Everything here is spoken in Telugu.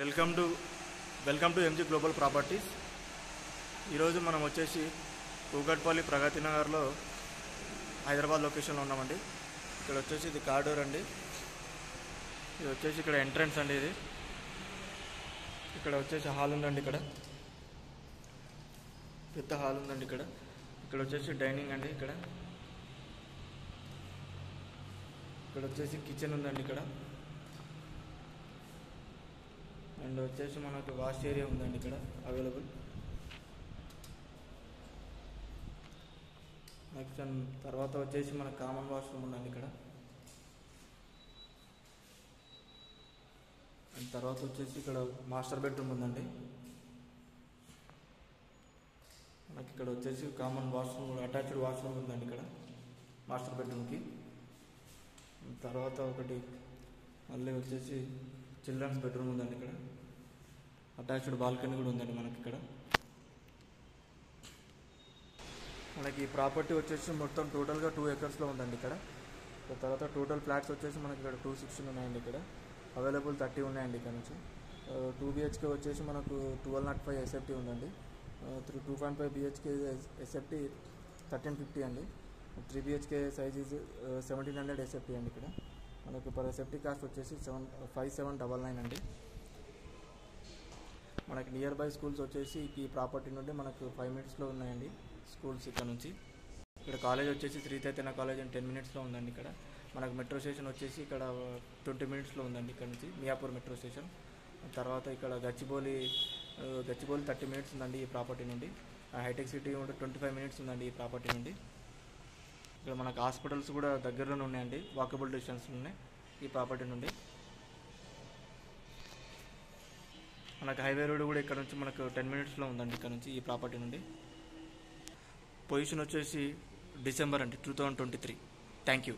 Welcome to MG global properties. ఈరోజు మనం వచ్చేసి కూకట్పల్లి ప్రగతి నగర్లో హైదరాబాద్ లొకేషన్లో ఉన్నామండి. ఇక్కడ వచ్చేసి ఇది కారిడోర్ అండి. ఇది వచ్చేసి ఇక్కడ ఎంట్రన్స్ అండి. ఇది ఇక్కడ వచ్చేసి హాల్ ఉందండి. ఇక్కడ పెద్ద హాల్ ఉందండి. ఇక్కడ వచ్చేసి డైనింగ్ అండి. ఇక్కడ వచ్చేసి కిచెన్ ఉందండి. ఇక్కడ అండ్ వచ్చేసి మనకు వాష్ ఏరియా ఉందండి ఇక్కడ అవైలబుల్. నెక్స్ట్ తర్వాత వచ్చేసి మనకు కామన్ వాష్రూమ్ ఉందండి ఇక్కడ. అండ్ తర్వాత వచ్చేసి ఇక్కడ మాస్టర్ బెడ్రూమ్ ఉందండి. మనకి ఇక్కడ వచ్చేసి కామన్ వాష్రూమ్, అటాచ్డ్ వాష్రూమ్ ఉందండి ఇక్కడ మాస్టర్ బెడ్రూమ్కి. తర్వాత ఒకటి మళ్ళీ వచ్చేసి చిల్డ్రన్స్ బెడ్రూమ్ ఉందండి. ఇక్కడ అటాచ్డ్ బాల్కనీ కూడా ఉందండి మనకి. ఇక్కడ మనకి ఈ ప్రాపర్టీ వచ్చేసి మొత్తం టోటల్గా 2 acres ఉందండి. ఇక్కడ తర్వాత టోటల్ ఫ్లాట్స్ వచ్చేసి మనకి ఇక్కడ 216 ఉన్నాయండి. ఇక్కడ అవైలబుల్ 30 ఉన్నాయండి. ఇక్కడ నుంచి 2 BHK వచ్చేసి మనకు 1205 SFT ఉందండి. 2.5 BHK SFT 1350 అండి. 3 BHK సైజ్ 1700 SFT అండి. ఇక్కడ మనకు పర్ SFT కాస్ట్ వచ్చేసి 5799 అండి. మనకి నియర్ బై స్కూల్స్ వచ్చేసి ఈ ప్రాపర్టీ నుండి మనకు 5 minutesలో ఉన్నాయండి స్కూల్స్. ఇక్కడ నుంచి ఇక్కడ కాలేజ్ వచ్చేసి శ్రీ చైతన్య కాలేజ్ అని 10 minutesలో ఉందండి. ఇక్కడ మనకు మెట్రో స్టేషన్ వచ్చేసి ఇక్కడ 20 minutesలో ఉందండి. ఇక్కడ నుంచి మియాపూర్ మెట్రో స్టేషన్. తర్వాత ఇక్కడ గచ్చిబౌలి 30 minutes ఉందండి ఈ ప్రాపర్టీ నుండి. హైటెక్ సిటీ ఉంటే 25 minutes ఉందండి ఈ ప్రాపర్టీ నుండి. ఇక్కడ మనకు హాస్పిటల్స్ కూడా దగ్గరలోనే ఉన్నాయండి, వాకబుల్ డిస్టెన్స్ ఉన్నాయి ఈ ప్రాపర్టీ నుండి. మనకు హైవే రోడ్ కూడా ఇక్కడ నుంచి మనకు 10 minutesలో ఉందండి ఇక్కడ నుంచి ఈ ప్రాపర్టీ నుండి. పొజిషన్ వచ్చేసి డిసెంబర్ అండి 2023. Thank you.